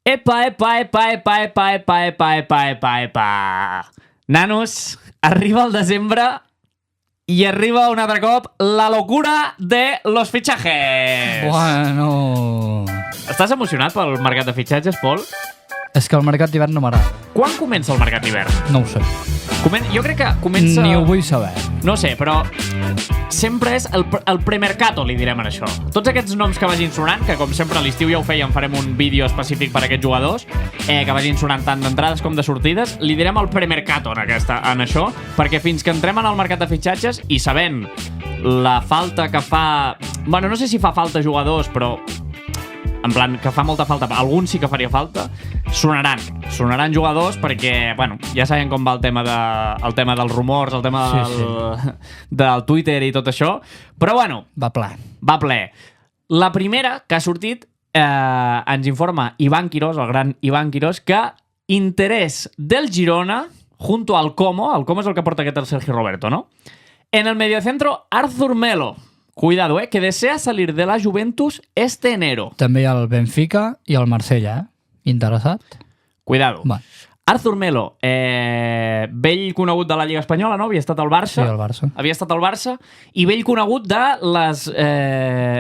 Epa, epa, epa, epa, epa, epa, epa, epa, epa, epa. Nanos, arriba el desembre i arriba un altre cop la locura de los fichajes. Bueno... Estàs emocionat pel mercat de fitxatges, Pol? És que el mercat d'hivern no m'agrada. Quan comença el mercat d'hivern? No ho sé. Jo crec que comença... Ni ho vull saber. No sé, però sempre és el premercato, li direm en això. Tots aquests noms que vagin sonant, que com sempre a l'estiu ja ho fèiem, farem un vídeo específic per a aquests jugadors, que vagin sonant tant d'entrades com de sortides, li direm el premercato en això, perquè fins que entrem en el mercat de fitxatges i sabent la falta que fa... Bueno, no sé si fa falta jugadors, però en plan, que fa molta falta, alguns sí que faria falta, sonaran jugadors perquè, bueno, ja sabem com va el tema dels rumors, el tema del Twitter i tot això, però bueno, va ple. La primera que ha sortit ens informa Iván Quirós, el gran Iván Quirós, que interés del Girona junto al Como és el que porta aquest el Sergio Roberto, ¿no? En el mediocentro Arthur Melo. Cuidado, que desea salir de la Juventus este enero. També hi ha el Benfica i el Marsella, Interessat? Cuidado. Va. Arthur Melo, vell conegut de la Lliga Espanyola, no? Havia estat al Barça. Sí, al Barça. Havia estat al Barça. I vell conegut de les,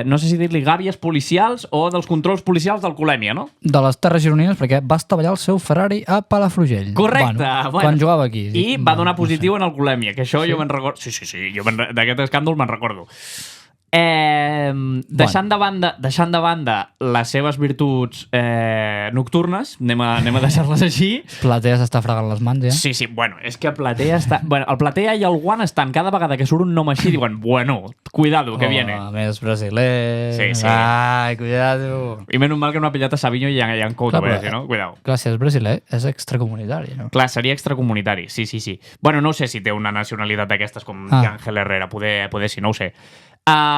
no sé si dir-li gàbies policials o dels controls policials d'alcoholèmia, no? De les Terres Gironines, perquè va estavellar el seu Ferrari a Palafrugell. Correcte. Bueno, quan jugava aquí. I va donar positiu en alcoholèmia, que això jo me'n recordo. Sí, jo d'aquest escàndol me'n recordo. Deixant de banda les seves virtuts nocturnes, anem a deixar-les així. Platea s'està fregant les mans, ja. Sí, bueno, és que Platea està... Bueno, el Platea i el Juan estan cada vegada que surt un nom així, diuen, bueno, cuidado, que viene. Més brasiler. Sí. Ai, cuidado. I menys mal que no ha pillat a Savinho i en Couto, si no? Cuidado. Clar, si és brasiler, és extracomunitari, no? Clar, seria extracomunitari, sí. Bueno, no sé si té una nacionalitat d'aquestes com Ángel Herrera, poder sí, no ho sé.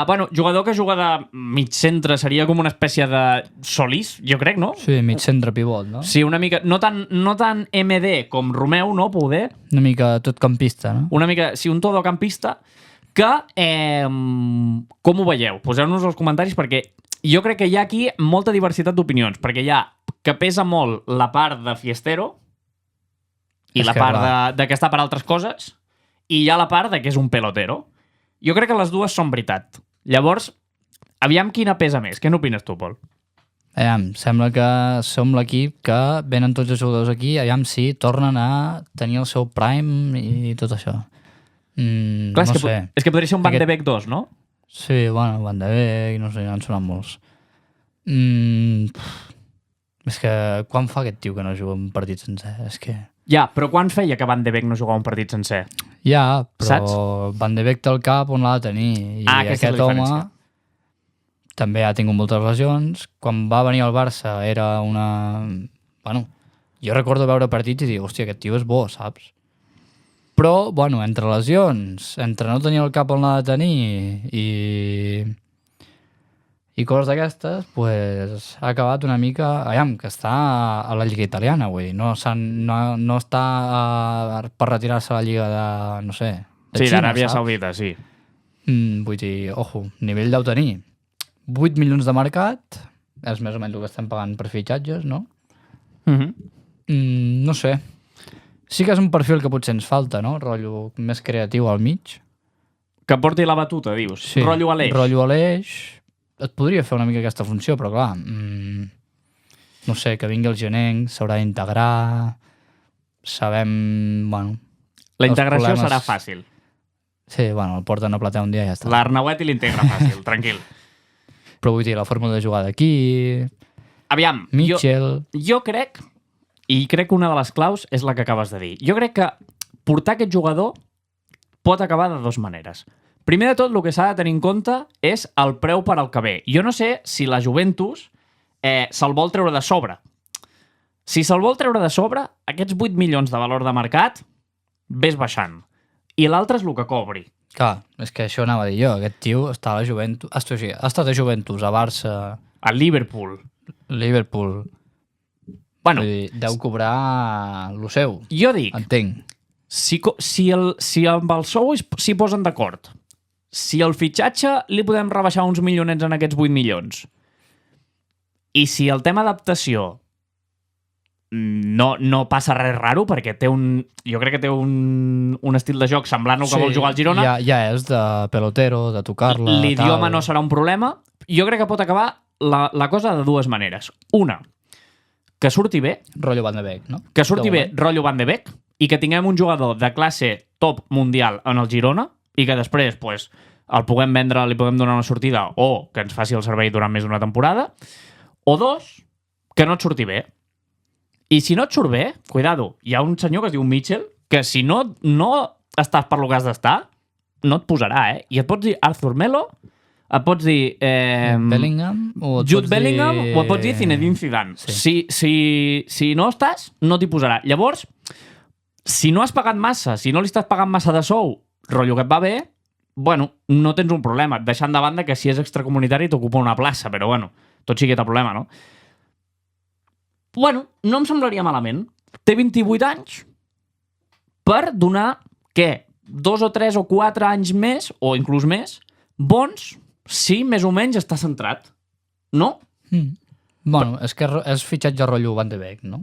Bueno, jugador que juga de mig centre seria com una espècie de Solís, jo crec, no? Sí, mig centre pivot, no? Sí, una mica... No tan MD com Romeu, no? Poder. Una mica totcampista, no? Una mica... Sí, un todocampista que... com ho veieu? Poseu-nos als comentaris perquè jo crec que hi ha aquí molta diversitat d'opinions, perquè hi ha que pesa molt la part de fiestero i la part de que està per altres coses i hi ha la part de que és un pelotero. Jo crec que les dues són veritat. Llavors, aviam quina pesa més. Què n'opines tu, Pol? Aviam, sembla que som l'equip que venen tots els jugadors aquí, aviam si tornen a tenir el seu prime i tot això. Clar, no sé. És que podria ser un Van de Beek 2, no? Sí, bueno, Van de Beek, no sé, han sonat molts. És que quan fa aquest tio que no juga un partit sencer? És que... Ja, però quan feia que Van de Beek no jugava un partit sencer? Ja, però saps? Van de Beek té el cap on l'ha de tenir. I aquest home també ha tingut moltes lesions. Quan va venir al Barça era una... Bueno, jo recordo veure partits i dir, hòstia, aquest tio és bo, saps? Però, bueno, entre lesions, entre no tenir el cap on l'ha de tenir i coses d'aquestes, pues, ha acabat una mica... Aviam, que està a la Lliga Italiana, vull dir. No està per retirar-se a la Lliga de, no sé, de sí, Xina, d'Aràbia saps? Saudita, sí. Vull dir, ojo, nivell deu tenir. 8 milions de mercat, és més o menys el que estem pagant per fitxatges, no? No sé. Sí que és un perfil que potser ens falta, no? Rotllo més creatiu al mig. Que porti la batuta, dius? Sí, Rotllo Aleix. Rotllo Aleix. Et podria fer una mica aquesta funció, però clar, no sé, que vingui el genenc, s'haurà d'integrar, sabem, bueno... La integració serà fàcil. Sí, bueno, el porten a platear un dia i ja està. L'Arnauet i l'integra fàcil, tranquil. Però vull dir, la fórmula de jugar d'aquí... Aviam, Mitchell... Jo crec, i crec que una de les claus és la que acabes de dir, jo crec que portar aquest jugador pot acabar de dues maneres. Primer de tot, el que s'ha de tenir en compte és el preu per al que ve. Jo no sé si la Juventus se'l vol treure de sobre. Si se'l vol treure de sobre, aquests 8 milions de valor de mercat ves baixant. I l'altre és el que cobri. Clar, és que això anava a dir jo. Aquest tio està a la Juventus... Ha estat a Juventus, a Barça... A Liverpool. Bueno, dir, deu cobrar el seu. Jo dic... Entenc. Si amb el sou s'hi posen d'acord, si el fitxatge li podem rebaixar uns milionets en aquests 8 milions, i si el tema adaptació no passa res raro perquè jo crec que té un estil de joc semblant al que vol jugar al Girona. Ja és de pelotero, de tocar-la... L'idioma no serà un problema. Jo crec que pot acabar la cosa de dues maneres. Una, que surti bé. Rotllo Van de Beek, no? Que surti bé, rotllo Van de Beek, i que tinguem un jugador de classe top mundial en el Girona i que després el puguem vendre, li puguem donar una sortida o que ens faci el servei durant més d'una temporada. O dos, que no et surti bé. I si no et surt bé, cuidado, hi ha un senyor que es diu Mitchell que si no estàs per lo que has d'estar, no et posarà, eh? I et pots dir Arthur Melo, et pots dir... Bellingham? Jude Bellingham o et pots dir Zinedine Zidane. Sí. Si no estàs, no t'hi posarà. Llavors, si no has pagat massa, si no li estàs pagant massa de sou, rotllo que et va bé, bueno, no tens un problema. Deixant de banda que si és extracomunitari t'ocupa una plaça, però bueno, tot sí que té problema, no? Bueno, no em semblaria malament. Té 28 anys per donar, què? 2 o 3 o 4 anys més, o inclús més, bons, si més o menys està centrat. No? Bueno, és que és fitxatge rotllo Van de Beek, no?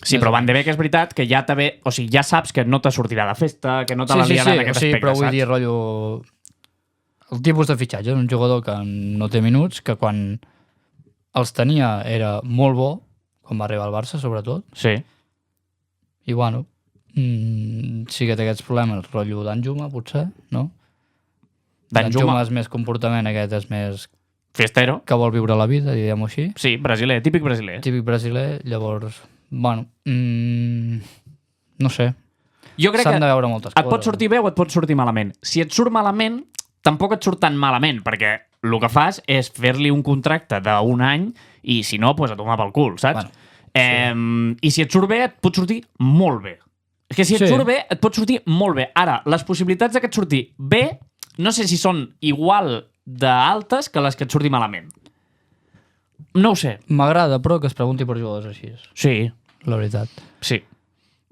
Sí, però Van de Beek és veritat que ja ja saps que no te sortirà de festa, que no te la liarà en aquest aspecte, però vull saps? dir, rotllo... El tipus de fitxatge és un jugador que no té minuts, que quan els tenia era molt bo, quan va arribar al Barça, sobretot. Sí. I, bueno, sí que té aquests problemes, rotllo d'Anjuma, potser, no? D'Anjuma és més comportament, aquest és més... Fiestero. Que vol viure la vida, diguem-ho així. Sí, brasiler, típic brasiler. Típic brasiler, llavors... Bueno, no sé. Jo crec que de veure moltes coses. Et pot sortir bé o et pot sortir malament. Si et surt malament, tampoc et surt tan malament, perquè el que fas és fer-li un contracte d'1 any i si no, pues a tomar pel cul, saps? Bueno, I si et surt bé, et pot sortir molt bé. És que si et surt bé, et pot sortir molt bé. Ara, les possibilitats que et surti bé, no sé si són igual d'altes que les que et surti malament. No ho sé. M'agrada, però, que es pregunti per jugadors així. Sí. La veritat. Sí.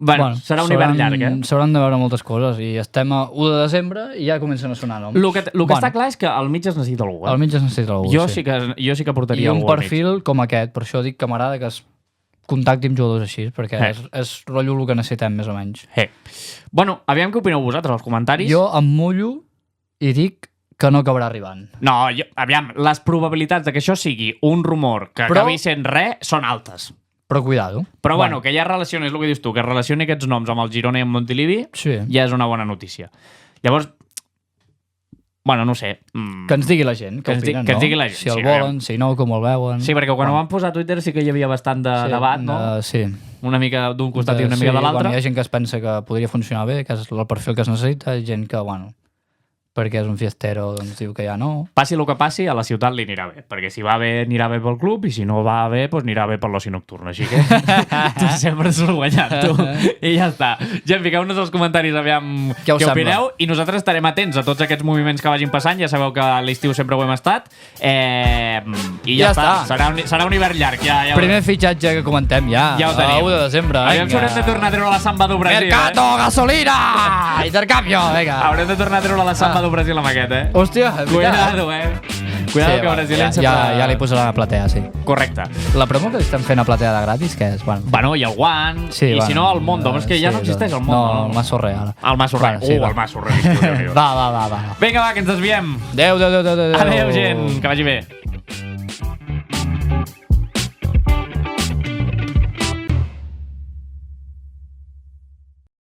Bueno, serà un hivern llarg, eh? S'hauran de veure moltes coses i estem a 1 de desembre i ja comencen a sonar noms. El que està clar és que al mig es necessita algú. Al mig es necessita algú, jo sí que portaria algú al mig. I un perfil com aquest, per això dic que m'agrada que es contacti amb jugadors així, perquè és rotllo el que necessitem, més o menys. Bueno, aviam què opineu vosaltres als comentaris. Jo em mullo i dic que no acabarà arribant. No, aviam, les probabilitats de que això sigui un rumor que acabi sent res són altes. Però cuidado. Però bueno, que ja relacioni, és el que dius tu, que relacioni aquests noms amb el Girona i amb Montilivi, ja és una bona notícia. Llavors, bueno, no sé. Que ens digui la gent, que opinen, no? Que ens digui la gent. Si el volen, si no, com el veuen. Sí, perquè quan ho van posar a Twitter sí que hi havia bastant de debat, no? Sí. Una mica d'un costat i una mica de l'altre. Hi ha gent que es pensa que podria funcionar bé, que és el perfil que es necessita, i gent que, bueno, perquè és un fiestero, doncs diu que ja no. Passi el que passi, a la ciutat li anirà bé, perquè si va bé, anirà bé pel club, i si no va bé, doncs anirà bé per l'oci nocturn, així que tu sempre s'ho has guanyat, tu. I ja està. Gent, fiqueu-nos als comentaris aviam què opineu, i nosaltres estarem atents a tots aquests moviments que vagin passant, ja sabeu que a l'estiu sempre ho hem estat, i ja està. Serà un hivern llarg. Primer fitxatge que comentem, ja. Ja ho tenim. 1 de desembre, aviam si haurem de tornar a treure la samba del Brasil. Mercato, gasolina! Intercanvio, vinga. Haurem de tornar a treure la samba del Brasil amb aquest, eh? Hòstia, cuidado, Cuidado que brasilense... Ja li posarà a Platea, sí. Correcte. La promo que estan fent a Platea de gratis, què és? Bueno, i el Guant, i si no el Mondo, però és que ja no existeix el Mondo. No, el Massorre, ara. El Massorre, el Massorre. Va. Vinga, va, que ens desviem. Adéu. Adéu, gent, que vagi bé.